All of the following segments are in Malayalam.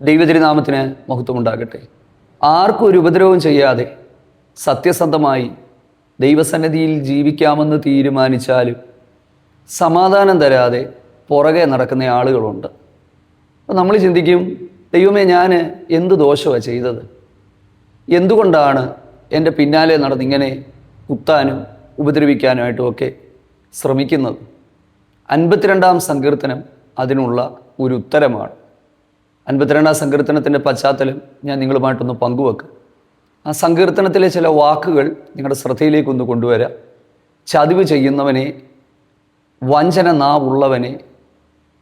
ദൈവതിരുനാമത്തിന് മഹത്വമുണ്ടാകട്ടെ. ആർക്കും ഒരു ഉപദ്രവവും ചെയ്യാതെ സത്യസന്ധമായി ദൈവസന്നിധിയിൽ ജീവിക്കാമെന്ന് തീരുമാനിച്ചാലും സമാധാനം തരാതെ പുറകെ നടക്കുന്ന ആളുകളുണ്ട്. അപ്പോൾ നമ്മൾ ചിന്തിക്കും, ദൈവമേ, ഞാൻ എന്ത് ദോഷമാണ് ചെയ്തത്? എന്തുകൊണ്ടാണ് എൻ്റെ പിന്നാലെ നടന്നിങ്ങനെ കുത്താനും ഉപദ്രവിക്കാനുമായിട്ടുമൊക്കെ ശ്രമിക്കുന്നത്? 52-ാം സങ്കീർത്തനം അതിനുള്ള ഒരു ഉത്തരമാണ്. 52-ാം സങ്കീർത്തനത്തിൻ്റെ പശ്ചാത്തലം ഞാൻ നിങ്ങളുമായിട്ടൊന്ന് പങ്കുവെക്കാം. ആ സങ്കീർത്തനത്തിലെ ചില വാക്കുകൾ നിങ്ങളുടെ ശ്രദ്ധയിലേക്കൊന്ന് കൊണ്ടുവരാം. ചതിവ് ചെയ്യുന്നവനെ, വഞ്ചന നാവുള്ളവനെ,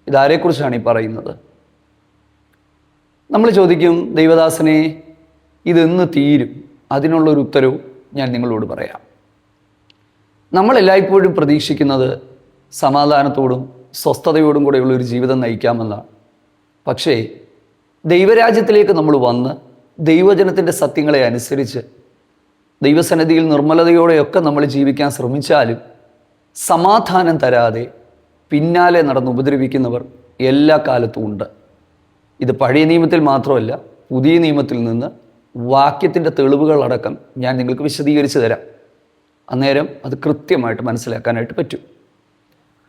ഇതാരെക്കുറിച്ചാണ് ഈ പറയുന്നത്? നമ്മൾ ചോദിക്കും, ദൈവദാസനെ, ഇതെന്ന് തീരും? അതിനുള്ളൊരു ഉത്തരവും ഞാൻ നിങ്ങളോട് പറയാം. നമ്മൾ എല്ലായ്പ്പോഴും പ്രതീക്ഷിക്കുന്നത് സമാധാനത്തോടും സ്വസ്ഥതയോടും കൂടെയുള്ളൊരു ജീവിതം നയിക്കാമെന്നാണ്. പക്ഷേ ദൈവരാജ്യത്തിലേക്ക് നമ്മൾ വന്ന് ദൈവജനത്തിൻ്റെ സത്യങ്ങളെ അനുസരിച്ച് ദൈവസന്നിധിയിൽ നിർമ്മലതയോടെയൊക്കെ നമ്മൾ ജീവിക്കാൻ ശ്രമിച്ചാലും സമാധാനം തരാതെ പിന്നാലെ നടന്ന് ഉപദ്രവിക്കുന്നവർ എല്ലാ കാലത്തും ഉണ്ട്. ഇത് പഴയ നിയമത്തിൽ മാത്രമല്ല, പുതിയ നിയമത്തിൽ നിന്ന് വാക്യത്തിൻ്റെ തെളിവുകളടക്കം ഞാൻ നിങ്ങൾക്ക് വിശദീകരിച്ച് തരാം. അന്നേരം അത് കൃത്യമായിട്ട് മനസ്സിലാക്കാനായിട്ട് പറ്റും.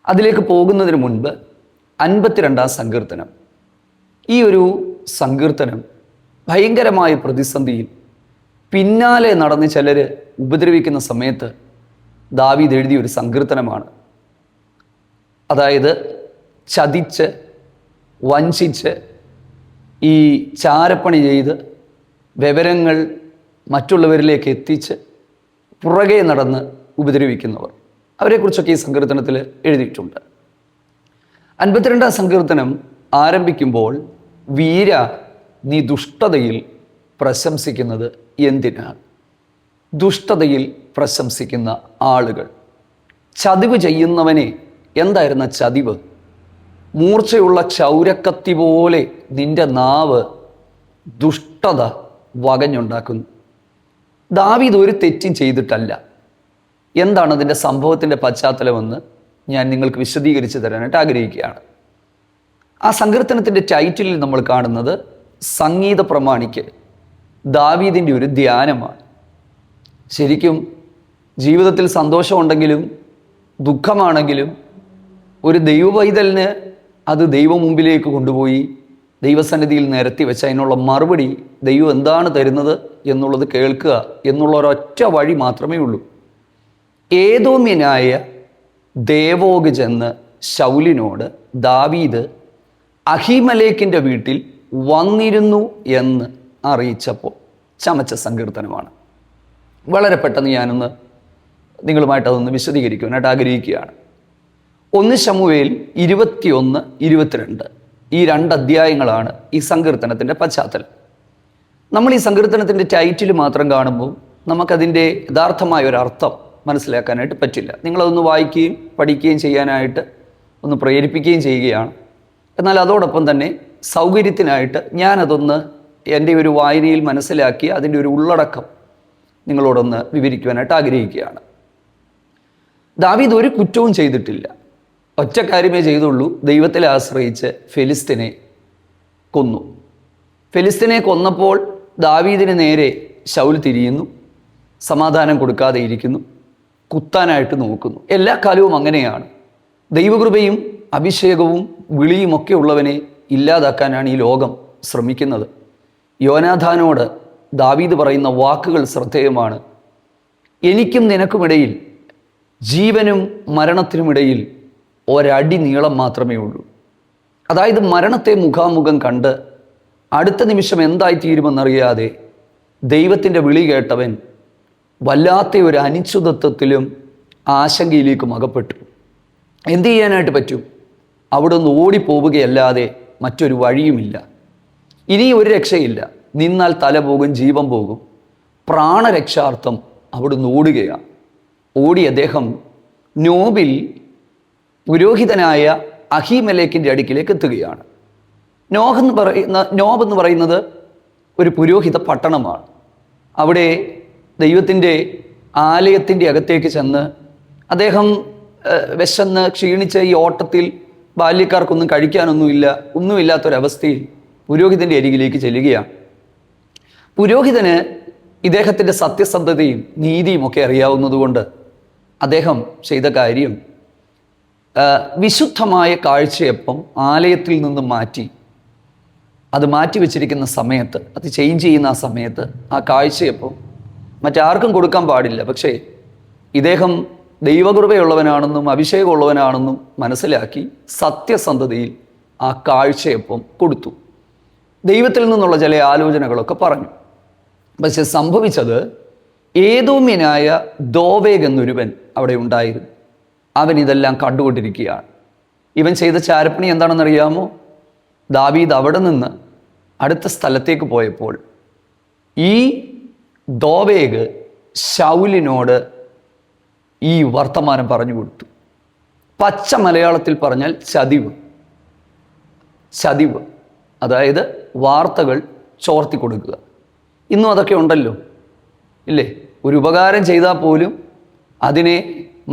അതിലേക്ക് പോകുന്നതിന് മുൻപ് 52-ാം സങ്കീർത്തനം, ഈ ഒരു സങ്കീർത്തനം ഭയങ്കരമായ പ്രതിസന്ധിയിൽ പിന്നാലെ നടന്ന് ചിലർ ഉപദ്രവിക്കുന്ന സമയത്ത് ദാവീദ് എഴുതിയ ഒരു സങ്കീർത്തനമാണ്. അതായത് ചതിച്ച്, വഞ്ചിച്ച്, ഈ ചാരപ്പണി ചെയ്ത് വിവരങ്ങൾ മറ്റുള്ളവരിലേക്ക് എത്തിച്ച് പുറകെ നടന്ന് ഉപദ്രവിക്കുന്നവർ, അവരെക്കുറിച്ചൊക്കെ ഈ സങ്കീർത്തനത്തിൽ എഴുതിയിട്ടുണ്ട്. 52-ാം സങ്കീർത്തനം ആരംഭിക്കുമ്പോൾ, വീര, നീ ദുഷ്ടതയിൽ പ്രശംസിക്കുന്നത് എന്തിനാണ്? ദുഷ്ടതയിൽ പ്രശംസിക്കുന്ന ആളുകൾ, ചതിവ് ചെയ്യുന്നവനെ. എന്തായിരുന്ന ചതിവ്? മൂർച്ചയുള്ള ക്ഷൗരക്കത്തി പോലെ നിന്റെ നാവ് ദുഷ്ടത വകഞ്ഞുണ്ടാക്കുന്നു. ദാവീദ് ഒരു തെറ്റും ചെയ്തിട്ടല്ല. എന്താണ് അതിൻ്റെ സംഭവത്തിൻ്റെ പശ്ചാത്തലമെന്ന് ഞാൻ നിങ്ങൾക്ക് വിശദീകരിച്ച് തരാനായിട്ട് ആഗ്രഹിക്കുകയാണ്. ആ സങ്കീർത്തനത്തിൻ്റെ ടൈറ്റിലിൽ നമ്മൾ കാണുന്നത് സംഗീത പ്രമാണിക്ക് ദാവീദിൻ്റെ ഒരു ധ്യാനമാണ്. ശരിക്കും ജീവിതത്തിൽ സന്തോഷമുണ്ടെങ്കിലും ദുഃഖമാണെങ്കിലും ഒരു ദൈവവൈതലിന് അത് ദൈവം മുമ്പിലേക്ക് കൊണ്ടുപോയി ദൈവസന്നിധിയിൽ നിരത്തി വെച്ച് അതിനുള്ള മറുപടി ദൈവം എന്താണ് തരുന്നത് എന്നുള്ളത് കേൾക്കുക എന്നുള്ള ഒരൊറ്റ വഴി മാത്രമേ ഉള്ളൂ. ഏദോമ്യനായ ദേവോഗ് ചെന്ന് ശൗലിനോട് ദാവീദ് അഹീമലേക്കിൻ്റെ വീട്ടിൽ വന്നിരുന്നു എന്ന് അറിയിച്ചപ്പോൾ ചമച്ച സങ്കീർത്തനമാണ്. വളരെ പെട്ടെന്ന് ഞാനൊന്ന് നിങ്ങളുമായിട്ട് അതൊന്ന് വിശദീകരിക്കുവാനായിട്ട് ആഗ്രഹിക്കുകയാണ്. 1 ശമൂവേൽ 21, 22 ഈ 2 അധ്യായങ്ങളാണ് ഈ സങ്കീർത്തനത്തിൻ്റെ പശ്ചാത്തലം. നമ്മൾ ഈ സങ്കീർത്തനത്തിൻ്റെ ടൈറ്റിൽ മാത്രം കാണുമ്പോൾ നമുക്കതിൻ്റെ യഥാർത്ഥമായ ഒരർത്ഥം മനസ്സിലാക്കാനായിട്ട് പറ്റില്ല. നിങ്ങളതൊന്ന് വായിക്കുകയും പഠിക്കുകയും ചെയ്യാനായിട്ട് ഒന്ന് പ്രേരിപ്പിക്കുകയും ചെയ്യുകയാണ്. എന്നാൽ അതോടൊപ്പം തന്നെ സൗകര്യത്തിനായിട്ട് ഞാനതൊന്ന് എൻ്റെ ഒരു വായനയിൽ മനസ്സിലാക്കി അതിൻ്റെ ഒരു ഉള്ളടക്കം നിങ്ങളോടൊന്ന് വിവരിക്കുവാനായിട്ട് ആഗ്രഹിക്കുകയാണ്. ദാവീദ് ഒരു കുറ്റവും ചെയ്തിട്ടില്ല. ഒറ്റ കാര്യമേ ചെയ്തുള്ളൂ, ദൈവത്തിൽ ആശ്രയിച്ച് ഫെലിസ്തീനെ കൊന്നു. ഫെലിസ്തീനെ കൊന്നപ്പോൾ ദാവീദിന് നേരെ ശൗൽ തിരിയുന്നു, സമാധാനം കൊടുക്കാതെ ഇരിക്കുന്നു, കുത്താനായിട്ട് നോക്കുന്നു. എല്ലാ കാലവും അങ്ങനെയാണ്. ദൈവകൃപയും അഭിഷേകവും വിളിയുമൊക്കെ ഉള്ളവനെ ഇല്ലാതാക്കാനാണ് ഈ ലോകം ശ്രമിക്കുന്നത്. യോനാഥാനോട് ദാവീദ് പറയുന്ന വാക്കുകൾ ശ്രദ്ധേയമാണ്. എനിക്കും നിനക്കുമിടയിൽ, ജീവനും മരണത്തിനുമിടയിൽ ഒരടി നീളം മാത്രമേ ഉള്ളൂ. അതായത് മരണത്തെ മുഖാമുഖം കണ്ട് അടുത്ത നിമിഷം എന്തായിത്തീരുമെന്നറിയാതെ ദൈവത്തിൻ്റെ വിളി കേട്ടവൻ വല്ലാത്ത ഒരു അനിശ്ചിതത്വത്തിലും ആശങ്കയിലേക്കും അകപ്പെട്ടു. എന്തു ചെയ്യാനായിട്ട് പറ്റും? അവിടെ നിന്ന് ഓടിപ്പോവുകയല്ലാതെ മറ്റൊരു വഴിയുമില്ല. ഇനി ഒരു രക്ഷയില്ല. നിന്നാൽ തല പോകും, ജീവൻ പോകും. പ്രാണരക്ഷാർത്ഥം അവിടുന്ന് ഓടുകയാണ്. ഓടി അദ്ദേഹം നോബിൽ പുരോഹിതനായ അഹീമലേക്കിൻ്റെ അടുക്കിലേക്ക് എത്തുകയാണ്. നോബ് എന്ന് പറയുന്നത് ഒരു പുരോഹിത പട്ടണമാണ്. അവിടെ ദൈവത്തിൻ്റെ ആലയത്തിൻ്റെ അകത്തേക്ക് ചെന്ന് അദ്ദേഹം വിശന്ന് ക്ഷീണിച്ച ഈ ഓട്ടത്തിൽ ബാല്യക്കാർക്കൊന്നും കഴിക്കാനൊന്നുമില്ലാത്തൊരവസ്ഥയിൽ പുരോഹിതൻ്റെ അരികിലേക്ക് ചെല്ലുകയാണ്. പുരോഹിതന് ഇദ്ദേഹത്തിൻ്റെ സത്യസന്ധതയും നീതിയും ഒക്കെ അറിയാവുന്നതുകൊണ്ട് അദ്ദേഹം ചെയ്ത കാര്യം വിശുദ്ധമായ കാഴ്ചയപ്പം ആലയത്തിൽ നിന്ന് മാറ്റി അത് മാറ്റി വെച്ചിരിക്കുന്ന സമയത്ത്, അത് ചേഞ്ച് ചെയ്യുന്ന ആ സമയത്ത് ആ കാഴ്ചയപ്പം മറ്റാർക്കും കൊടുക്കാൻ പാടില്ല. പക്ഷേ ഇദ്ദേഹം ദൈവകൃപയുള്ളവനാണെന്നും അഭിഷേകമുള്ളവനാണെന്നും മനസ്സിലാക്കി സത്യസന്ധതയിൽ ആ കാഴ്ചയപ്പം കൊടുത്തു. ദൈവത്തിൽ നിന്നുള്ള ചില ആലോചനകളൊക്കെ പറഞ്ഞു. പക്ഷെ സംഭവിച്ചത് ഏദോമ്യനായ ദോവേഗ് എന്നൊരുവൻ അവിടെ ഉണ്ടായിരുന്നു. അവൻ ഇതെല്ലാം കണ്ടുകൊണ്ടിരിക്കുകയാണ്. ഇവൻ ചെയ്ത ചാരപ്പണി എന്താണെന്നറിയാമോ? ദാവീദ് അവിടെ നിന്ന് അടുത്ത സ്ഥലത്തേക്ക് പോയപ്പോൾ ഈ ദോവേഗ് ശൗലിനോട് ഈ വർത്തമാനം പറഞ്ഞു കൊടുത്തു. പച്ച മലയാളത്തിൽ പറഞ്ഞാൽ ചതിവ്, അതായത് വാർത്തകൾ ചോർത്തി കൊടുക്കുക. ഇന്നും അതൊക്കെ ഉണ്ടല്ലോ, ഇല്ലേ? ഒരു ഉപകാരം ചെയ്താൽ പോലും അതിനെ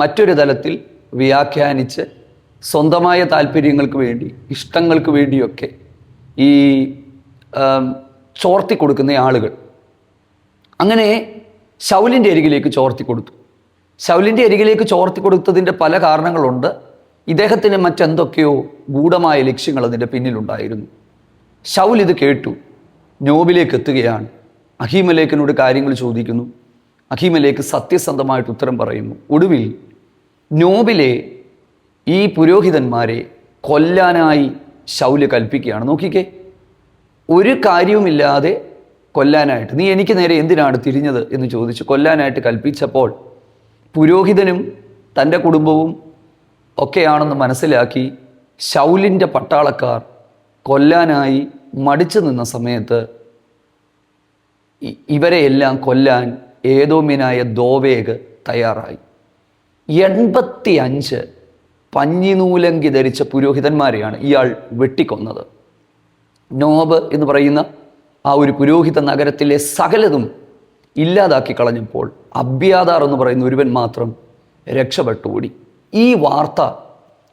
മറ്റൊരു തലത്തിൽ വ്യാഖ്യാനിച്ച് സ്വന്തമായ താല്പര്യങ്ങൾക്ക് വേണ്ടി, ഇഷ്ടങ്ങൾക്ക് വേണ്ടിയൊക്കെ ഈ ചോർത്തി കൊടുക്കുന്ന ആളുകൾ. അങ്ങനെ ശൗലിൻ്റെ അരികിലേക്ക് ചോർത്തി കൊടുത്തു. ശൗലിൻ്റെ അരികിലേക്ക് ചോർത്തി കൊടുത്തതിൻ്റെ പല കാരണങ്ങളുണ്ട്. ഇദ്ദേഹത്തിന് മറ്റെന്തൊക്കെയോ ഗൂഢമായ ലക്ഷ്യങ്ങൾ അതിൻ്റെ പിന്നിലുണ്ടായിരുന്നു. ശൗൽ ഇത് കേട്ടു, നോബിലേക്ക് എത്തുകയാണ്. അഹീമേലെക്കിനോട് കാര്യങ്ങൾ ചോദിക്കുന്നു. അഹീമേലെക്ക് സത്യസന്ധമായിട്ട് ഉത്തരം പറയുന്നു. ഒടുവിൽ നോബിലെ ഈ പുരോഹിതന്മാരെ കൊല്ലാനായി ശൗല് കൽപ്പിക്കുകയാണ്. നോക്കിക്കേ, ഒരു കാര്യവുമില്ലാതെ കൊല്ലാനായിട്ട്, നീ എനിക്ക് നേരെ എന്തിനാണ് തിരിഞ്ഞത് എന്ന് ചോദിച്ച് കൊല്ലാനായിട്ട് കൽപ്പിച്ചപ്പോൾ പുരോഹിതനും തൻ്റെ കുടുംബവും ഒക്കെയാണെന്ന് മനസ്സിലാക്കി ശൗലിൻ്റെ പട്ടാളക്കാർ കൊല്ലാനായി മടിച്ചു നിന്ന സമയത്ത് ഇവരെയെല്ലാം കൊല്ലാൻ ഏദോമ്യനായ ദോവേഗ് തയ്യാറായി. 85 പഞ്ഞിനൂലങ്കി ധരിച്ച പുരോഹിതന്മാരെയാണ് ഇയാൾ വെട്ടിക്കൊന്നത്. നോബ് എന്ന് പറയുന്ന ആ ഒരു പുരോഹിത നഗരത്തിലെ സകലതും ഇല്ലാതാക്കി കളഞ്ഞപ്പോൾ അബ്യാഥാർ എന്ന് പറയുന്ന ഒരുവൻ മാത്രം രക്ഷപ്പെട്ടുകൂടി. ഈ വാർത്ത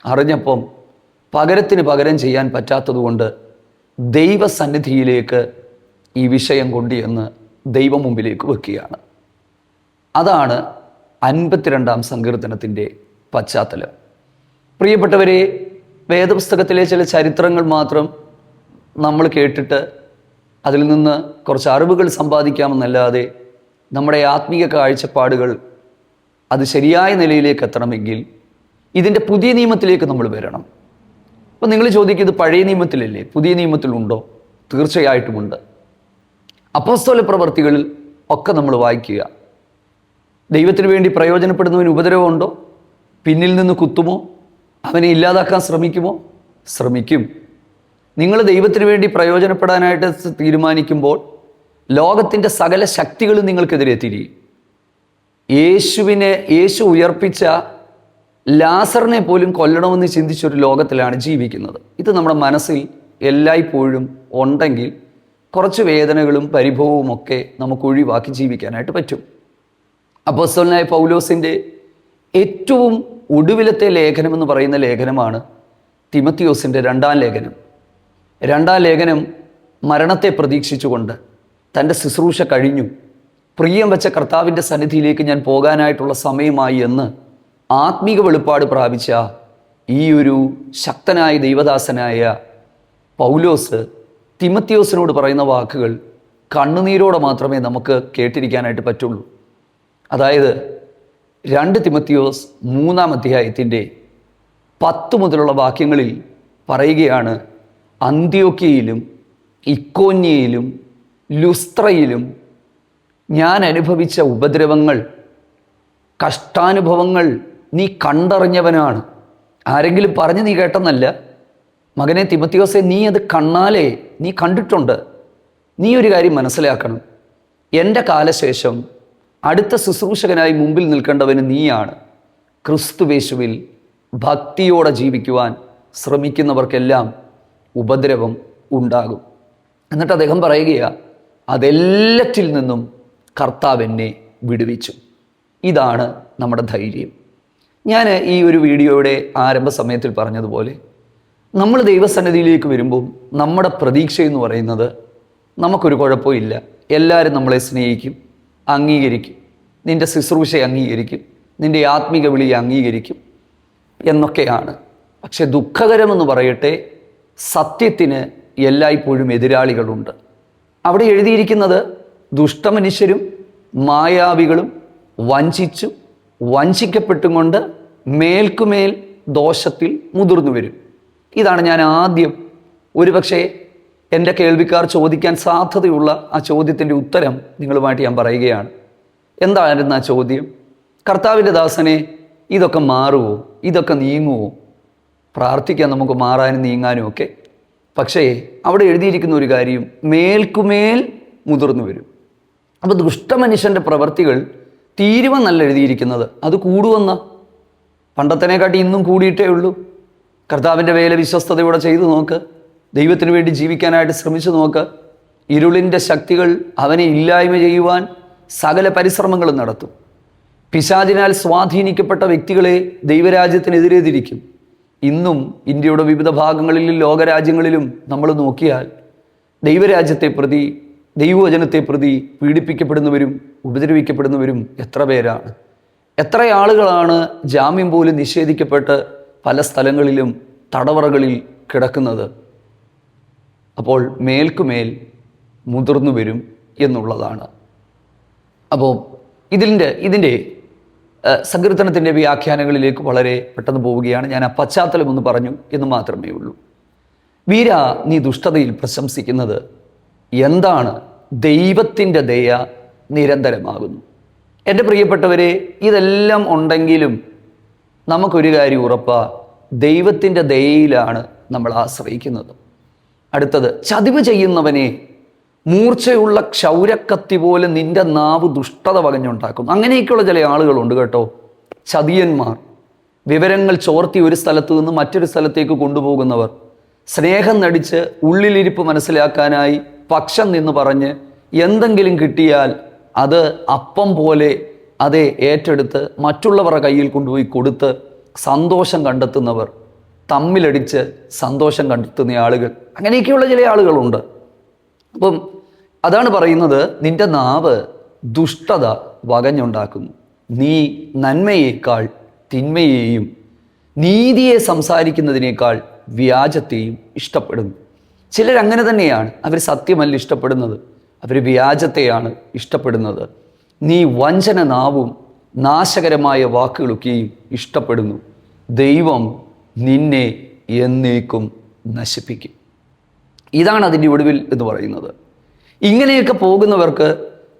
അറിഞ്ഞപ്പം പകരത്തിന് പകരം ചെയ്യാൻ പറ്റാത്തതുകൊണ്ട് ദൈവസന്നിധിയിലേക്ക് ഈ വിഷയം കൊണ്ടുവന്ന് ദൈവം മുമ്പിലേക്ക് വെക്കുകയാണ്. അതാണ് 52-ാം സങ്കീർത്തനത്തിൻ്റെ പശ്ചാത്തലം. പ്രിയപ്പെട്ടവരെ, വേദപുസ്തകത്തിലെ ചില ചരിത്രങ്ങൾ മാത്രം നമ്മൾ കേട്ടിട്ട് അതിൽ നിന്ന് കുറച്ച് അറിവുകൾ സമ്പാദിക്കാമെന്നല്ലാതെ നമ്മുടെ ആത്മീയ കാഴ്ചപ്പാടുകൾ അത് ശരിയായ നിലയിലേക്ക് എത്തണമെങ്കിൽ ഇതിൻ്റെ പുതിയ നിയമത്തിലേക്ക് നമ്മൾ വരണം. അപ്പം നിങ്ങൾ ചോദിക്കും, ഇത് പഴയ നിയമത്തിലല്ലേ, പുതിയ നിയമത്തിലുണ്ടോ? തീർച്ചയായിട്ടുമുണ്ട്. അപ്പോസ്തല പ്രവർത്തികളിൽ ഒക്കെ നമ്മൾ വായിക്കുക. ദൈവത്തിന് വേണ്ടി പ്രയോജനപ്പെടുന്നവന് ഉപദ്രവമുണ്ടോ? പിന്നിൽ നിന്ന് കുത്തുമോ? അവനെ ഇല്ലാതാക്കാൻ ശ്രമിക്കുമോ? ശ്രമിക്കും. നിങ്ങൾ ദൈവത്തിന് വേണ്ടി പ്രയോജനപ്പെടാനായിട്ട് തീരുമാനിക്കുമ്പോൾ ലോകത്തിൻ്റെ സകല ശക്തികളും നിങ്ങൾക്കെതിരെ തിരിയും. യേശു ഉയർപ്പിച്ച ലാസറിനെ പോലും കൊല്ലണമെന്ന് ചിന്തിച്ചൊരു ലോകത്തിലാണ് ജീവിക്കുന്നത്. ഇത് നമ്മുടെ മനസ്സിൽ എല്ലായ്പ്പോഴും ഉണ്ടെങ്കിൽ കുറച്ച് വേദനകളും പരിഭവവും ഒക്കെ നമുക്ക് ഒഴിവാക്കി ജീവിക്കാനായിട്ട് പറ്റും. അപ്പോസ്തലനായ പൗലോസിൻ്റെ ഏറ്റവും ഒടുവിലത്തെ ലേഖനം എന്ന് പറയുന്ന ലേഖനമാണ് തിമത്തിയോസിൻ്റെ 2-ാം ലേഖനം. 2-ാം ലേഖനം മരണത്തെ പ്രതീക്ഷിച്ചുകൊണ്ട് തൻ്റെ ശുശ്രൂഷ കഴിഞ്ഞു, പ്രിയം വെച്ച കർത്താവിൻ്റെ സന്നിധിയിലേക്ക് ഞാൻ പോകാനായിട്ടുള്ള സമയമായി എന്ന് ആത്മീക വെളിപ്പാട് പ്രാപിച്ച ഈ ഒരു ശക്തനായ ദൈവദാസനായ പൗലോസ് തിമത്തിയോസിനോട് പറയുന്ന വാക്കുകൾ കണ്ണുനീരോടെ മാത്രമേ നമുക്ക് കേട്ടിരിക്കാനായിട്ട് പറ്റുള്ളൂ. അതായത് 2 തിമത്തിയോസ് 3-ാം അധ്യായത്തിൻ്റെ 10 മുതലുള്ള വാക്യങ്ങളിൽ പറയുകയാണ്, അന്ത്യോക്യയിലും ഇക്കോന്യയിലും ലുസ്ത്രയിലും ഞാൻ അനുഭവിച്ച ഉപദ്രവങ്ങൾ, കഷ്ടാനുഭവങ്ങൾ നീ കണ്ടറിഞ്ഞവനാണ്. ആരെങ്കിലും പറഞ്ഞ് നീ കേട്ടെന്നല്ല. മകനെ തിമത്തിയോസെ, നീ അത് കണ്ണാലെ നീ കണ്ടിട്ടുണ്ട്. നീ ഒരു കാര്യം മനസ്സിലാക്കണം, എൻ്റെ കാലശേഷം അടുത്ത ശുശ്രൂഷകനായി മുമ്പിൽ നിൽക്കേണ്ടവന് നീയാണ്. ക്രിസ്തുവേശുവിൽ ഭക്തിയോടെ ജീവിക്കുവാൻ ശ്രമിക്കുന്നവർക്കെല്ലാം ഉപദ്രവം ഉണ്ടാകും. എന്നിട്ട് അദ്ദേഹം പറയുകയാണ്, അതെല്ലാറ്റിൽ നിന്നും കർത്താവ് എന്നെ വിടുവിച്ചു. ഇതാണ് നമ്മുടെ ധൈര്യം. ഞാൻ ഈ ഒരു വീഡിയോയുടെ ആരംഭ സമയത്തിൽ പറഞ്ഞതുപോലെ നമ്മൾ ദൈവസന്നിധിയിലേക്ക് വരുമ്പോൾ നമ്മുടെ പ്രതീക്ഷ എന്ന് പറയുന്നത് നമുക്കൊരു കുഴപ്പമില്ല, എല്ലാവരും നമ്മളെ സ്നേഹിക്കും, അംഗീകരിക്കും, നിൻ്റെ ശുശ്രൂഷയെ അംഗീകരിക്കും, നിൻ്റെ ആത്മീക വിളിയെ അംഗീകരിക്കും എന്നൊക്കെയാണ്. പക്ഷെ ദുഃഖകരമെന്ന് പറയട്ടെ, സത്യത്തിന് എല്ലായ്പ്പോഴും എതിരാളികളുണ്ട്. അവിടെ എഴുതിയിരിക്കുന്നത് ദുഷ്ടമനുഷ്യരും മായാവികളും വഞ്ചിച്ചും വഞ്ചിക്കപ്പെട്ടും കൊണ്ട് മേൽക്കുമേൽ ദോഷത്തിൽ മുതിർന്നു വരും. ഇതാണ് ഞാൻ ആദ്യം ഒരുപക്ഷെ എൻ്റെ കേൾവിക്കാർ ചോദിക്കാൻ സാധ്യതയുള്ള ആ ചോദ്യത്തിൻ്റെ ഉത്തരം നിങ്ങളുമായിട്ട് ഞാൻ പറയുകയാണ്. എന്തായിരുന്നു ആ ചോദ്യം? കർത്താവിൻ്റെ ദാസനെ, ഇതൊക്കെ മാറുമോ? ഇതൊക്കെ നീങ്ങുമോ? പ്രാർത്ഥിക്കാൻ നമുക്ക് മാറാനും നീങ്ങാനും ഒക്കെ. പക്ഷേ അവിടെ എഴുതിയിരിക്കുന്ന ഒരു കാര്യം, മേൽക്കുമേൽ മുതിർന്നു വരും. അപ്പോൾ ദുഷ്ടമനുഷ്യൻ്റെ പ്രവർത്തികൾ തീരുമെന്നല്ല എഴുതിയിരിക്കുന്നത്, അത് കൂടുമെന്ന. പണ്ടത്തിനെക്കാട്ടി ഇന്നും കൂടിയിട്ടേ ഉള്ളൂ. കർത്താവിൻ്റെ വേല വിശ്വസ്തയോടെ ചെയ്തു നോക്ക്, ദൈവത്തിന് വേണ്ടി ജീവിക്കാനായിട്ട് ശ്രമിച്ചു നോക്ക്. ഇരുളിൻ്റെ ശക്തികൾ അവനെ ഇല്ലായ്മ ചെയ്യുവാൻ സകല പരിശ്രമങ്ങളും നടത്തും. പിശാചിനാൽ സ്വാധീനിക്കപ്പെട്ട വ്യക്തികളെ ദൈവരാജ്യത്തിനെതിരെ തിരിക്കും. ഇന്നും ഇന്ത്യയുടെ വിവിധ ഭാഗങ്ങളിലും ലോകരാജ്യങ്ങളിലും നമ്മൾ നോക്കിയാൽ ദൈവരാജ്യത്തെ പ്രതി, ദൈവവചനത്തെ പ്രതി പീഡിപ്പിക്കപ്പെടുന്നവരും ഉപദ്രവിക്കപ്പെടുന്നവരും എത്ര പേരാണ്? എത്ര ആളുകളാണ് ജാമ്യം പോലും നിഷേധിക്കപ്പെട്ട് പല സ്ഥലങ്ങളിലും തടവറകളിൽ കിടക്കുന്നത്? അപ്പോൾ മേൽക്കുമേൽ മുതിർന്നു വരും എന്നുള്ളതാണ്. അപ്പോൾ ഇതിൻ്റെ സങ്കീർത്തനത്തിൻ്റെ വ്യാഖ്യാനങ്ങളിലേക്ക് വളരെ പെട്ടെന്ന് പോവുകയാണ്. ഞാൻ ആ പശ്ചാത്തലം ഒന്ന് പറഞ്ഞു എന്ന് മാത്രമേ ഉള്ളൂ. വീര, നീ ദുഷ്ടതയിൽ പ്രശംസിക്കുന്നത് എന്താണ്? ദൈവത്തിൻ്റെ ദയ നിരന്തരമാകുന്നു. എൻ്റെ പ്രിയപ്പെട്ടവരെ, ഇതെല്ലാം ഉണ്ടെങ്കിലും നമുക്കൊരു കാര്യം ഉറപ്പാ, ദൈവത്തിൻ്റെ ദയയിലാണ് നമ്മൾ ആശ്രയിക്കുന്നത്. അടുത്തത്, ചതിവ് ചെയ്യുന്നവനെ മൂർച്ചയുള്ള ക്ഷൗരക്കത്തി പോലെ നിന്റെ നാവ് ദുഷ്ടത വകഞ്ഞുണ്ടാക്കും. അങ്ങനെയൊക്കെയുള്ള ചില ആളുകളുണ്ട് കേട്ടോ, ചതിയന്മാർ. വിവരങ്ങൾ ചോർത്തി ഒരു സ്ഥലത്ത് നിന്ന് മറ്റൊരു സ്ഥലത്തേക്ക് കൊണ്ടുപോകുന്നവർ, സ്നേഹം നടിച്ച് ഉള്ളിലിരിപ്പ് മനസ്സിലാക്കാനായി പക്ഷം നിന്ന് പറഞ്ഞ് എന്തെങ്കിലും കിട്ടിയാൽ അത് അപ്പം പോലെ അതെ ഏറ്റെടുത്ത് മറ്റുള്ളവരുടെ കയ്യിൽ കൊണ്ടുപോയി കൊടുത്ത് സന്തോഷം കണ്ടെത്തുന്നവർ, തമ്മിലടിച്ച് സന്തോഷം കണ്ടെത്തുന്ന ആളുകൾ, അങ്ങനെയൊക്കെയുള്ള ചില ആളുകളുണ്ട്. അപ്പം അതാണ് പറയുന്നത്, നിന്റെ നാവ് ദുഷ്ടത വകഞ്ഞുണ്ടാക്കുന്നു. നീ നന്മയേക്കാൾ തിന്മയെയും നീതിയെ സംസാരിക്കുന്നതിനേക്കാൾ വ്യാജത്തെയും ഇഷ്ടപ്പെടുന്നു. ചിലരങ്ങനെ തന്നെയാണ്. അവർ സത്യമല്ല ഇഷ്ടപ്പെടുന്നത്, അവർ വ്യാജത്തെയാണ് ഇഷ്ടപ്പെടുന്നത്. നീ വഞ്ചന നാവും നാശകരമായ വാക്കുകളൊക്കെയും ഇഷ്ടപ്പെടുന്നു. ദൈവം നിന്നെ എന്നേക്കും നശിപ്പിക്കും. ഇതാണ് അതിൻ്റെ ഒടുവിൽ എന്ന് പറയുന്നത്. ഇങ്ങനെയൊക്കെ പോകുന്നവർക്ക്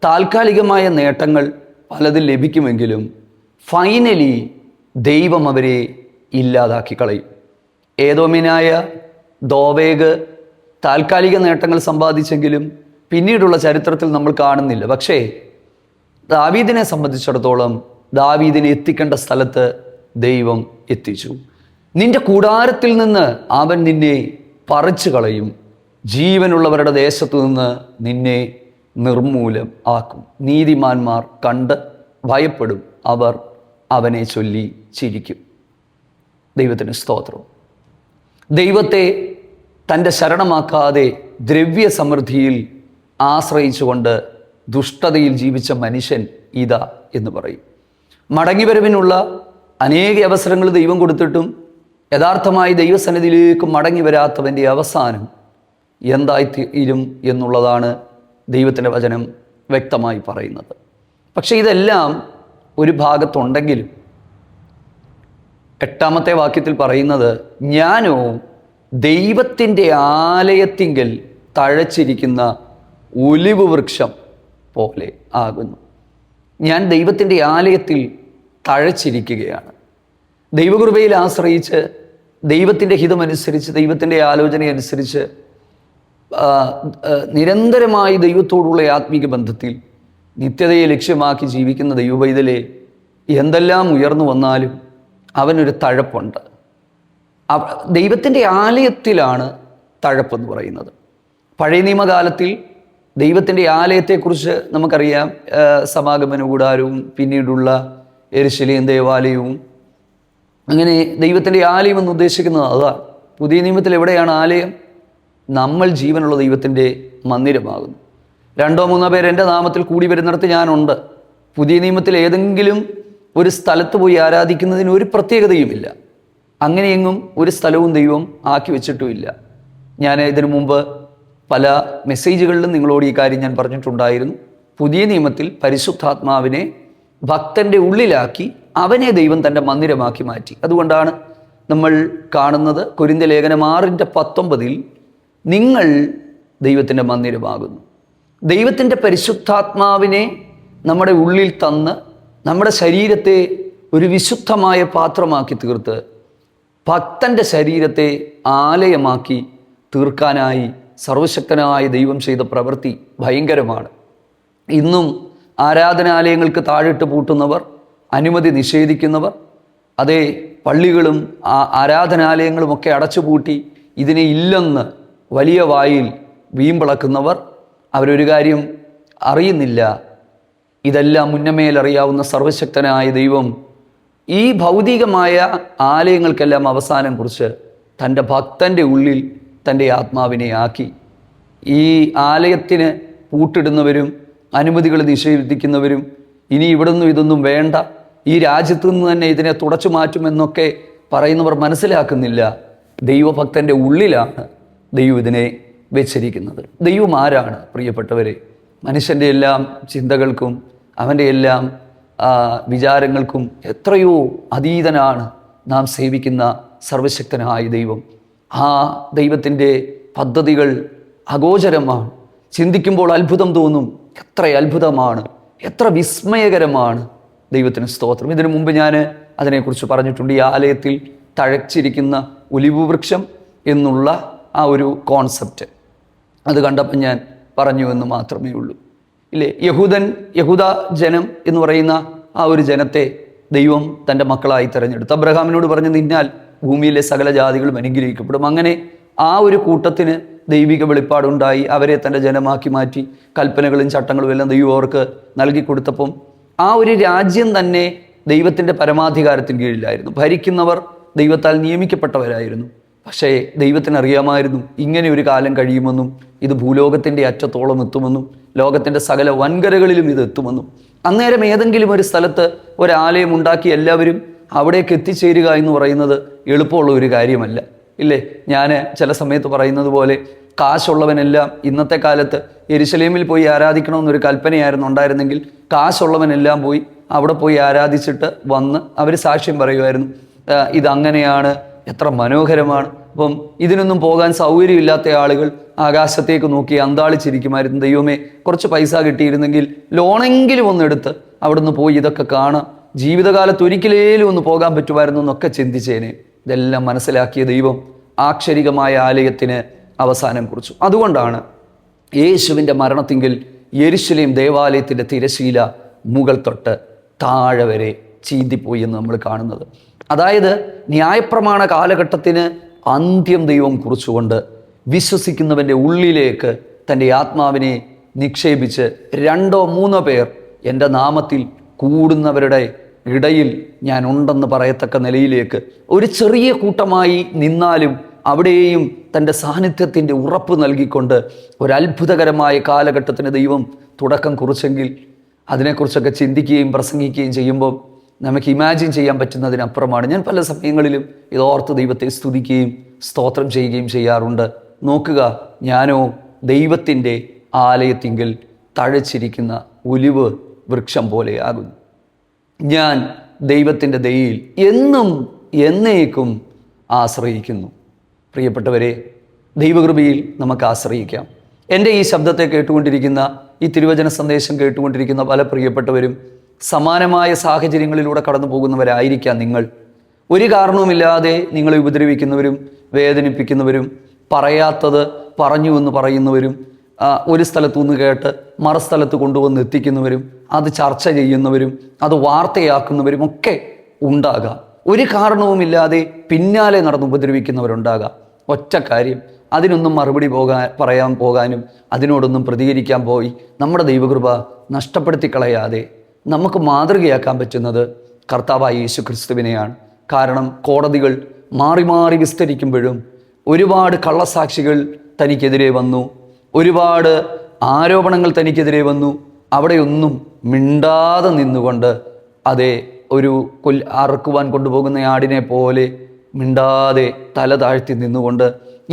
താൽക്കാലികമായ നേട്ടങ്ങൾ പലതും ലഭിക്കുമെങ്കിലും ഫൈനലി ദൈവം അവരെ ഇല്ലാതാക്കി കളയും. ഏദോമിനായ ദോവേഗ് താൽക്കാലിക നേട്ടങ്ങൾ സമ്പാദിച്ചെങ്കിലും പിന്നീടുള്ള ചരിത്രത്തിൽ നമ്മൾ കാണുന്നില്ല. പക്ഷേ ദാവീദിനെ സംബന്ധിച്ചിടത്തോളം ദാവീദിനെ എത്തിക്കേണ്ട സ്ഥലത്ത് ദൈവം എത്തിച്ചു. നിന്റെ കൂടാരത്തിൽ നിന്ന് അവൻ നിന്നെ പറിച്ചു കളയും, ജീവനുള്ളവരുടെ ദേശത്തു നിന്ന് നിന്നെ നിർമൂലം ആക്കും. നീതിമാന്മാർ കണ്ട് ഭയപ്പെടും, അവർ അവനെ ചൊല്ലി ചിരിക്കും. ദൈവത്തിന് സ്തോത്രം. ദൈവത്തെ തൻ്റെ ശരണമാക്കാതെ ദ്രവ്യ സമൃദ്ധിയിൽ ആശ്രയിച്ചുകൊണ്ട് ദുഷ്ടതയിൽ ജീവിച്ച മനുഷ്യൻ ഇതാ എന്ന് പറയും. മടങ്ങിവരവിനുള്ള അനേക അവസരങ്ങൾ ദൈവം കൊടുത്തിട്ടും യഥാർത്ഥമായി ദൈവസന്നിധിയിലേക്ക് മടങ്ങി വരാത്തവൻ്റെ അവസാനം എന്തായിത്തീരും എന്നുള്ളതാണ് ദൈവത്തിൻ്റെ വചനം വ്യക്തമായി പറയുന്നത്. പക്ഷേ ഇതെല്ലാം ഒരു ഭാഗത്തുണ്ടെങ്കിലും 8-ാമത്തെ വാക്യത്തിൽ പറയുന്നത്, ഞാനോ ദൈവത്തിൻ്റെ ആലയത്തിങ്കൽ തഴച്ചിരിക്കുന്ന ഒലിവ് വൃക്ഷം പോലെ ആകുന്നു. ഞാൻ ദൈവത്തിൻ്റെ ആലയത്തിൽ തഴച്ചിരിക്കുകയാണ്. ദൈവകൃപയിൽ ആശ്രയിച്ച് ദൈവത്തിൻ്റെ ഹിതമനുസരിച്ച് ദൈവത്തിൻ്റെ ആലോചനയനുസരിച്ച് നിരന്തരമായി ദൈവത്തോടുള്ള ആത്മീക ബന്ധത്തിൽ നിത്യതയെ ലക്ഷ്യമാക്കി ജീവിക്കുന്ന ദൈവപൈതലെ, എന്തെല്ലാം ഉയർന്നു വന്നാലും അവനൊരു തഴപ്പുണ്ട്. ദൈവത്തിൻ്റെ ആലയത്തിലാണ് തഴപ്പെന്ന് പറയുന്നത്. പഴയ നിയമകാലത്തിൽ ദൈവത്തിൻ്റെ ആലയത്തെക്കുറിച്ച് നമുക്കറിയാം. സമാഗമന കൂടാരവും പിന്നീടുള്ള യെരുശലേം ദേവാലയവും, അങ്ങനെ ദൈവത്തിൻ്റെ ആലയം എന്ന് ഉദ്ദേശിക്കുന്നത് അതാണ്. പുതിയ നിയമത്തിൽ എവിടെയാണ് ആലയം? നമ്മൾ ജീവനുള്ള ദൈവത്തിൻ്റെ മന്ദിരമാകുന്നു. 2-3 പേർ എൻ്റെ നാമത്തിൽ കൂടി വരുന്നിടത്ത് ഞാനുണ്ട്. പുതിയ നിയമത്തിൽ ഏതെങ്കിലും ഒരു സ്ഥലത്ത് പോയി ആരാധിക്കുന്നതിന് ഒരു പ്രത്യേകതയുമില്ല. അങ്ങനെയെങ്ങും ഒരു സ്ഥലവും ദൈവം ആക്കി വെച്ചിട്ടുമില്ല. ഞാൻ ഇതിനു മുമ്പ് പല മെസ്സേജുകളിലും നിങ്ങളോട് ഈ കാര്യം ഞാൻ പറഞ്ഞിട്ടുണ്ടായിരുന്നു. പുതിയ നിയമത്തിൽ പരിശുദ്ധാത്മാവിനെ ഭക്തൻ്റെ ഉള്ളിലാക്കി അവനെ ദൈവം തൻ്റെ മന്ദിരമാക്കി മാറ്റി. അതുകൊണ്ടാണ് നമ്മൾ കാണുന്നത് കൊരിന്ത്യ ലേഖനം 6:19 നിങ്ങൾ ദൈവത്തിൻ്റെ മന്ദിരമാകുന്നു. ദൈവത്തിൻ്റെ പരിശുദ്ധാത്മാവിനെ നമ്മുടെ ഉള്ളിൽ തന്ന് നമ്മുടെ ശരീരത്തെ ഒരു വിശുദ്ധമായ പാത്രമാക്കി തീർത്ത് ഭക്തൻ്റെ ശരീരത്തെ ആലയമാക്കി തീർക്കാനായി സർവശക്തനായ ദൈവം ചെയ്ത പ്രവൃത്തി ഭയങ്കരമാണ്. ഇന്നും ആരാധനാലയങ്ങൾക്ക് താഴിട്ട് പൂട്ടുന്നവർ, അനുമതി നിഷേധിക്കുന്നവർ, അതേ പള്ളികളും ആരാധനാലയങ്ങളുമൊക്കെ അടച്ചുപൂട്ടി ഇതിനെ ഇല്ലെന്ന് വലിയ വായിൽ വീമ്പിളക്കുന്നവർ, അവരൊരു കാര്യം അറിയുന്നില്ല. ഇതെല്ലാം മുന്നമേലറിയാവുന്ന സർവശക്തനായ ദൈവം ഈ ഭൗതികമായ ആലയങ്ങൾക്കെല്ലാം അവസാനം കുറിച്ച് തൻ്റെ ഭക്തൻ്റെ ഉള്ളിൽ തൻ്റെ ആത്മാവിനെ ആക്കി. ഈ ആലയത്തിന് പൂട്ടിടുന്നവരും അനുമതികൾ നിഷേധിക്കുന്നവരും ഇനി ഇവിടുന്ന് ഇതൊന്നും വേണ്ട, ഈ രാജ്യത്തു നിന്ന് തന്നെ ഇതിനെ തുടച്ചു മാറ്റുമെന്നൊക്കെ പറയുന്നവർ മനസ്സിലാക്കുന്നില്ല. ദൈവഭക്തൻ്റെ ഉള്ളിലാണ് ദൈവം ഇതിനെ വെച്ചിരിക്കുന്നത്. ദൈവം ആരാണ് പ്രിയപ്പെട്ടവരെ? മനുഷ്യൻ്റെ എല്ലാം ചിന്തകൾക്കും അവൻ്റെ എല്ലാം വിചാരങ്ങൾക്കും എത്രയോ അതീതനാണ് നാം സേവിക്കുന്ന സർവശക്തനായ ദൈവം. ആ ദൈവത്തിൻ്റെ പദ്ധതികൾ അഗോചരമാണ്. ചിന്തിക്കുമ്പോൾ അത്ഭുതം തോന്നും. എത്ര അത്ഭുതമാണ്, എത്ര വിസ്മയകരമാണ്. ദൈവത്തിന് സ്തോത്രം. ഇതിനു മുമ്പ് ഞാൻ അതിനെക്കുറിച്ച് പറഞ്ഞിട്ടുണ്ട്. ഈ ആലയത്തിൽ തഴച്ചിരിക്കുന്ന ഒലിവ് വൃക്ഷം എന്നുള്ള ആ ഒരു കോൺസെപ്റ്റ് അത് കണ്ടപ്പോൾ ഞാൻ പറഞ്ഞു എന്ന് മാത്രമേ ഉള്ളൂ. ഇല്ലേ, യഹൂദ ജനം എന്ന് പറയുന്ന ആ ഒരു ജനത്തെ ദൈവം തൻ്റെ മക്കളായി തിരഞ്ഞെടുത്തു. അബ്രഹാമിനോട് പറഞ്ഞു, നിന്നാൽ ഭൂമിയിലെ സകല ജാതികളും അനുഗ്രഹിക്കപ്പെടും. അങ്ങനെ ആ ഒരു കൂട്ടത്തിന് ദൈവിക വെളിപ്പാടുണ്ടായി. അവരെ തൻ്റെ ജനമാക്കി മാറ്റി. കൽപ്പനകളും ചട്ടങ്ങളും എല്ലാം ദൈവം അവർക്ക് നൽകി കൊടുത്തപ്പം ആ ഒരു രാജ്യം തന്നെ ദൈവത്തിൻ്റെ പരമാധികാരത്തിന് കീഴിലായിരുന്നു. ഭരിക്കുന്നവർ ദൈവത്താൽ നിയമിക്കപ്പെട്ടവരായിരുന്നു. പക്ഷേ ദൈവത്തിനറിയാമായിരുന്നു ഇങ്ങനെ ഒരു കാലം കഴിയുമെന്നും ഇത് ഭൂലോകത്തിൻ്റെ അറ്റത്തോളം എത്തുമെന്നും ലോകത്തിൻ്റെ സകല വൻകരകളിലും ഇത് എത്തുമെന്നും. അന്നേരം ഏതെങ്കിലും ഒരു സ്ഥലത്ത് ഒരാലയം ഉണ്ടാക്കി എല്ലാവരും അവിടേക്ക് എത്തിച്ചേരുക എന്ന് പറയുന്നത് എളുപ്പമുള്ള ഒരു കാര്യമല്ല. ഇല്ലേ, ഞാൻ ചില സമയത്ത് പറയുന്നത് പോലെ കാശുള്ളവനെല്ലാം ഇന്നത്തെ കാലത്ത് യെരുശലേമിൽ പോയി ആരാധിക്കണമെന്നൊരു കൽപ്പനയായിരുന്നു ഉണ്ടായിരുന്നെങ്കിൽ കാശുള്ളവനെല്ലാം പോയി അവിടെ പോയി ആരാധിച്ചിട്ട് വന്ന് അവർ സാക്ഷ്യം പറയുമായിരുന്നു, ഇതങ്ങനെയാണ്, എത്ര മനോഹരമാണ്. അപ്പം ഇതിനൊന്നും പോകാൻ സൗകര്യമില്ലാത്ത ആളുകൾ ആകാശത്തേക്ക് നോക്കി അന്താളിച്ചിരിക്കുമായിരുന്നു. ദൈവമേ, കുറച്ച് പൈസ കിട്ടിയിരുന്നെങ്കിൽ ലോണെങ്കിലും ഒന്നെടുത്ത് അവിടുന്ന് പോയി ഇതൊക്കെ കാണാം, ജീവിതകാലത്ത് ഒരിക്കലേലും ഒന്ന് പോകാൻ പറ്റുമായിരുന്നു എന്നൊക്കെ ചിന്തിച്ചേനെ. ഇതെല്ലാം മനസ്സിലാക്കിയ ദൈവം ആക്ഷരികമായ ആലയത്തിന് അവസാനം കുറിച്ചു. അതുകൊണ്ടാണ് യേശുവിൻ്റെ മരണത്തിങ്കിൽ യെരുശലേം ദേവാലയത്തിൻ്റെ തിരശീല മുകൾ തൊട്ട് താഴെ വരെ ചീന്തിപ്പോയി എന്ന് നമ്മൾ കാണുന്നത്. അതായത് ന്യായപ്രമാണ കാലഘട്ടത്തിന് അന്ത്യം ദൈവം കുറിച്ചുകൊണ്ട് വിശ്വസിക്കുന്നവൻ്റെ ഉള്ളിലേക്ക് തൻ്റെ ആത്മാവിനെ നിക്ഷേപിച്ച് 2-3 പേർ എൻ്റെ നാമത്തിൽ കൂടുന്നവരുടെ ഇടയിൽ ഞാൻ ഉണ്ടെന്ന് പറയത്തക്ക നിലയിലേക്ക് ഒരു ചെറിയ കൂട്ടമായി നിന്നാലും അവിടെയും തൻ്റെ സാന്നിധ്യത്തിൻ്റെ ഉറപ്പ് നൽകിക്കൊണ്ട് ഒരത്ഭുതകരമായ കാലഘട്ടത്തിന് ദൈവം തുടക്കം കുറിച്ചെങ്കിൽ അതിനെക്കുറിച്ചൊക്കെ ചിന്തിക്കുകയും പ്രസംഗിക്കുകയും ചെയ്യുമ്പോൾ നമുക്ക് ഇമാജിൻ ചെയ്യാൻ പറ്റുന്നതിനപ്പുറമാണ്. ഞാൻ പല സമയങ്ങളിലും ഇതോർത്ത് ദൈവത്തെ സ്തുതിക്കുകയും സ്തോത്രം ചെയ്യുകയും ചെയ്യാറുണ്ട്. നോക്കുക, ഞാനോ ദൈവത്തിൻ്റെ ആലയത്തിങ്കിൽ തഴച്ചിരിക്കുന്ന ഒലിവ് വൃക്ഷം പോലെയാകുന്നു. ഞാൻ ദൈവത്തിൻ്റെ ദയയിൽ എന്നും എന്നേക്കും ആശ്രയിക്കുന്നു. പ്രിയപ്പെട്ടവരെ, ദൈവകൃപയിൽ നമുക്ക് ആശ്രയിക്കാം. എൻ്റെ ഈ ശബ്ദത്തെ കേട്ടുകൊണ്ടിരിക്കുന്ന, ഈ തിരുവചന സന്ദേശം കേട്ടുകൊണ്ടിരിക്കുന്ന പല പ്രിയപ്പെട്ടവരും സമാനമായ സാഹചര്യങ്ങളിലൂടെ കടന്നു പോകുന്നവരായിരിക്കാം. നിങ്ങൾ ഒരു കാരണവുമില്ലാതെ നിങ്ങളെ ഉപദ്രവിക്കുന്നവരും വേദനിപ്പിക്കുന്നവരും പറയാത്തത് പറഞ്ഞു എന്ന് പറയുന്നവരും ഒരു സ്ഥലത്തു നിന്ന് കേട്ട് മറുസ്ഥലത്ത് കൊണ്ടുവന്ന് എത്തിക്കുന്നവരും അത് ചർച്ച ചെയ്യുന്നവരും അത് വാർത്തയാക്കുന്നവരും ഒക്കെ ഉണ്ടാകാം. ഒരു കാരണവുമില്ലാതെ പിന്നാലെ നടന്ന് ഉപദ്രവിക്കുന്നവരുണ്ടാകാം. ഒറ്റ കാര്യം, അതിനൊന്നും മറുപടി പറയാൻ പോകാനും അതിനോടൊന്നും പ്രതികരിക്കാൻ പോയി നമ്മുടെ ദൈവകൃപ നഷ്ടപ്പെടുത്തി കളയാതെ നമുക്ക് മാതൃകയാക്കാൻ പറ്റുന്നത് കർത്താവായ യേശു ക്രിസ്തുവിനെയാണ്. കാരണം കോടതികൾ മാറി മാറി വിസ്തരിക്കുമ്പോഴും ഒരുപാട് കള്ളസാക്ഷികൾ തനിക്കെതിരെ വന്നു, ഒരുപാട് ആരോപണങ്ങൾ തനിക്കെതിരെ വന്നു. അവിടെയൊന്നും മിണ്ടാതെ നിന്നുകൊണ്ട്, അതേ ഒരു അറക്കുവാൻ കൊണ്ടുപോകുന്ന ആടിനെ പോലെ മിണ്ടാതെ തല താഴ്ത്തി നിന്നുകൊണ്ട്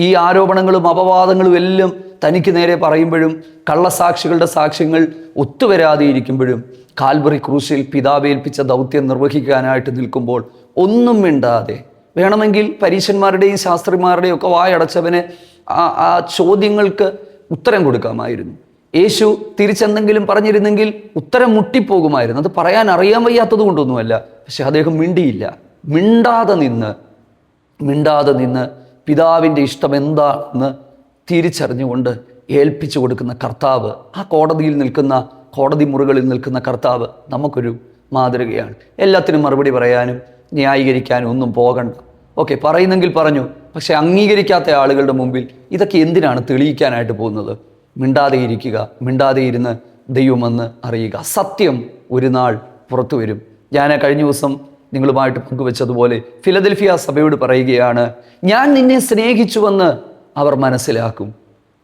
ഈ ആരോപണങ്ങളും അപവാദങ്ങളും എല്ലാം തനിക്ക് നേരെ പറയുമ്പോഴും, കള്ളസാക്ഷികളുടെ സാക്ഷ്യങ്ങൾ ഒത്തുവരാതെ ഇരിക്കുമ്പോഴും, കാൽവറി ക്രൂശിൽ പിതാവ് ഏൽപ്പിച്ച ദൗത്യം നിർവഹിക്കാനായിട്ട് നിൽക്കുമ്പോൾ ഒന്നും മിണ്ടാതെ, വേണമെങ്കിൽ പരീശന്മാരുടെയും ശാസ്ത്രിമാരുടെയും ഒക്കെ വായടച്ചവന് ആ ചോദ്യങ്ങൾക്ക് ഉത്തരം കൊടുക്കാമായിരുന്നു. യേശു തിരിച്ചെന്തെങ്കിലും പറഞ്ഞിരുന്നെങ്കിൽ ഉത്തരം മുട്ടിപ്പോകുമായിരുന്നു. അത് പറയാൻ അറിയാൻ വയ്യാത്തത് കൊണ്ടൊന്നുമല്ല. പക്ഷെ അദ്ദേഹം മിണ്ടിയില്ല. മിണ്ടാതെ നിന്ന് പിതാവിൻ്റെ ഇഷ്ടം എന്താണെന്ന് തിരിച്ചറിഞ്ഞുകൊണ്ട് ഏൽപ്പിച്ചു കൊടുക്കുന്ന കർത്താവ്, ആ കോടതി മുറികളിൽ നിൽക്കുന്ന കർത്താവ് നമുക്കൊരു മാതൃകയാണ്. എല്ലാത്തിനും മറുപടി പറയാനും ന്യായീകരിക്കാനും ഒന്നും പോകണ്ട. ഓക്കെ, പറയുന്നെങ്കിൽ പറഞ്ഞു. പക്ഷെ അംഗീകരിക്കാത്ത ആളുകളുടെ മുമ്പിൽ ഇതൊക്കെ എന്തിനാണ് തെളിയിക്കാനായിട്ട് പോകുന്നത്? മിണ്ടാതെ ഇരിക്കുക, മിണ്ടാതെ ഇരുന്ന് ദൈവമെന്ന് അറിയുക. സത്യം ഒരു നാൾ പുറത്തു വരും. ഞാൻ കഴിഞ്ഞ ദിവസം നിങ്ങളുമായിട്ട് പങ്കുവെച്ചതുപോലെ ഫിലദൽഫിയ സഭയോട് പറയുകയാണ്, ഞാൻ നിന്നെ സ്നേഹിച്ചുവെന്ന് അവർ മനസ്സിലാക്കും,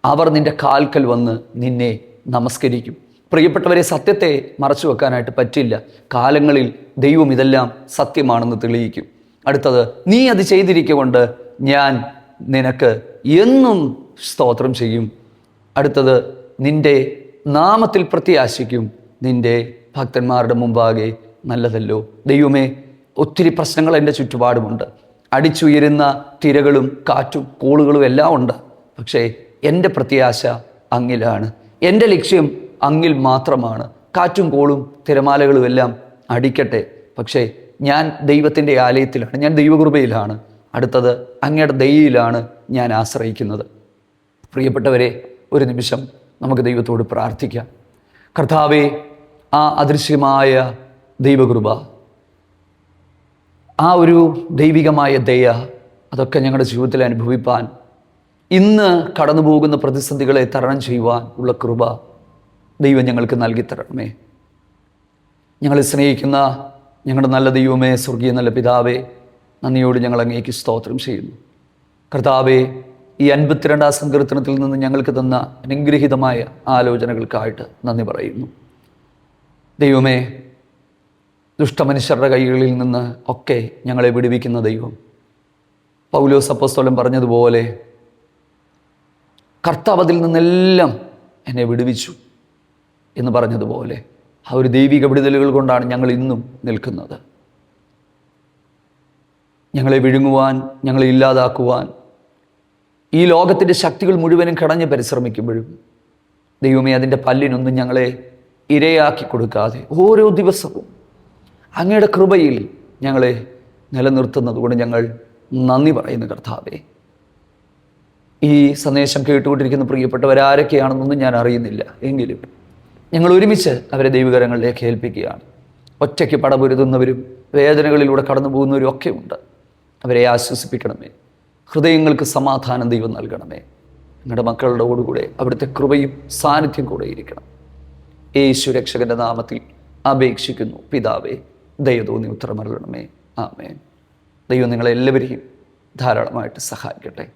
അവർ നിന്റെ കാൽക്കൽ വന്ന് നിന്നെ നമസ്കരിക്കും. പ്രിയപ്പെട്ടവരെ, സത്യത്തെ മറച്ചു വെക്കാനായിട്ട് പറ്റില്ല. കാലങ്ങളിൽ ദൈവം ഇതെല്ലാം സത്യമാണെന്ന് തെളിയിക്കും. അടുത്തത്, നീ അത് ചെയ്തിരിക്കൊണ്ട് ഞാൻ നിനക്ക് എന്നും സ്തോത്രം ചെയ്യും. അടുത്തത്, നിന്റെ നാമത്തിൽ പ്രത്യാശിക്കും, നിന്റെ ഭക്തന്മാരുടെ മുമ്പാകെ നല്ലതല്ലോ. ദൈവമേ, ഒത്തിരി പ്രശ്നങ്ങൾ എൻ്റെ ചുറ്റുപാടുമുണ്ട്. അടിച്ചുയരുന്ന തിരകളും കാറ്റും കോളുകളും എല്ലാം ഉണ്ട്. പക്ഷേ എൻ്റെ പ്രത്യാശ അങ്ങിലാണ്. എൻ്റെ ലക്ഷ്യം അങ്ങിൽ മാത്രമാണ്. കാറ്റും കോളും തിരമാലകളും എല്ലാം അടിക്കട്ടെ, പക്ഷേ ഞാൻ ദൈവത്തിൻ്റെ ആലയത്തിലാണ്, ഞാൻ ദൈവകൃപയിലാണ്. അടുത്തത്, അങ്ങയുടെ ദയയിലാണ് ഞാൻ ആശ്രയിക്കുന്നത്. പ്രിയപ്പെട്ടവരെ, ഒരു നിമിഷം നമുക്ക് ദൈവത്തോട് പ്രാർത്ഥിക്കാം. കർത്താവേ, ആ അദൃശ്യമായ ദൈവകൃപ, ആ ഒരു ദൈവികമായ ദയ, അതൊക്കെ ഞങ്ങളുടെ ജീവിതത്തിൽ അനുഭവിപ്പാൻ, ഇന്ന് കടന്നു പോകുന്ന പ്രതിസന്ധികളെ തരണം ചെയ്യുവാൻ ഉള്ള കൃപ ദൈവം ഞങ്ങൾക്ക് നൽകി തരണമേ. ഞങ്ങളെ സ്നേഹിക്കുന്ന ഞങ്ങളുടെ നല്ല ദൈവമേ, സ്വർഗീയ നല്ല പിതാവേ, നന്ദിയോട് ഞങ്ങൾ അങ്ങേക്ക് സ്തോത്രം ചെയ്യുന്നു. കർത്താവേ, ഈ 52 സങ്കീർത്തനത്തിൽ നിന്ന് ഞങ്ങൾക്ക് തന്ന അനുഗ്രഹീതമായ ആലോചനകൾക്കായിട്ട് നന്ദി പറയുന്നു. ദൈവമേ, ദുഷ്ടമനുഷ്യരുടെ കൈകളിൽ നിന്ന് ഒക്കെ ഞങ്ങളെ വിടുവിക്കുന്ന ദൈവം, പൗലോസ് അപ്പോസ്തലൻ പറഞ്ഞതുപോലെ കർത്താവ് അതിൽ നിന്നെല്ലാം എന്നെ വിടുവിച്ചു എന്ന് പറഞ്ഞതുപോലെ, ആ ഒരു ദൈവിക വിടുതലുകൾ കൊണ്ടാണ് ഞങ്ങൾ ഇന്നും നിൽക്കുന്നത്. ഞങ്ങളെ വിഴുങ്ങുവാൻ, ഞങ്ങളെ ഇല്ലാതാക്കുവാൻ ഈ ലോകത്തിൻ്റെ ശക്തികൾ മുഴുവനും കടഞ്ഞ് പരിശ്രമിക്കുമ്പോഴും ദൈവമേ, അതിൻ്റെ പല്ലിനൊന്നും ഞങ്ങളെ ഇരയാക്കി കൊടുക്കാതെ ഓരോ ദിവസവും അങ്ങയുടെ കൃപയിൽ ഞങ്ങളെ നിലനിർത്തുന്നത് കൊണ്ട് ഞങ്ങൾ നന്ദി പറയുന്നു. കർത്താവേ, ഈ സന്ദേശം കേട്ടുകൊണ്ടിരിക്കുന്ന പ്രിയപ്പെട്ടവരാരൊക്കെയാണെന്നൊന്നും ഞാൻ അറിയുന്നില്ല, എങ്കിലും ഞങ്ങൾ ഒരുമിച്ച് അവരെ ദൈവകരങ്ങളിലേക്ക് ഏൽപ്പിക്കുകയാണ്. ഒറ്റയ്ക്ക് പടപൊരുതുന്നവരും വേദനകളിലൂടെ കടന്നു പോകുന്നവരും ഒക്കെ ഉണ്ട്. അവരെ ആശ്വസിപ്പിക്കണമേ, ഹൃദയങ്ങൾക്ക് സമാധാനം ദൈവം നൽകണമേ. നിങ്ങളുടെ മക്കളുടെ ഓടുകൂടെ അവിടുത്തെ കൃപയും സാന്നിധ്യം കൂടെ ഇരിക്കണം. യേശു രക്ഷകന്റെ നാമത്തിൽ അപേക്ഷിക്കുന്നു പിതാവേ, ദയ തോന്നി ഉത്തരമരുളണമേ. ആമേൻ. ദൈവം നിങ്ങളെല്ലാവരെയും ധാരാളമായിട്ട് സഹായിക്കട്ടെ.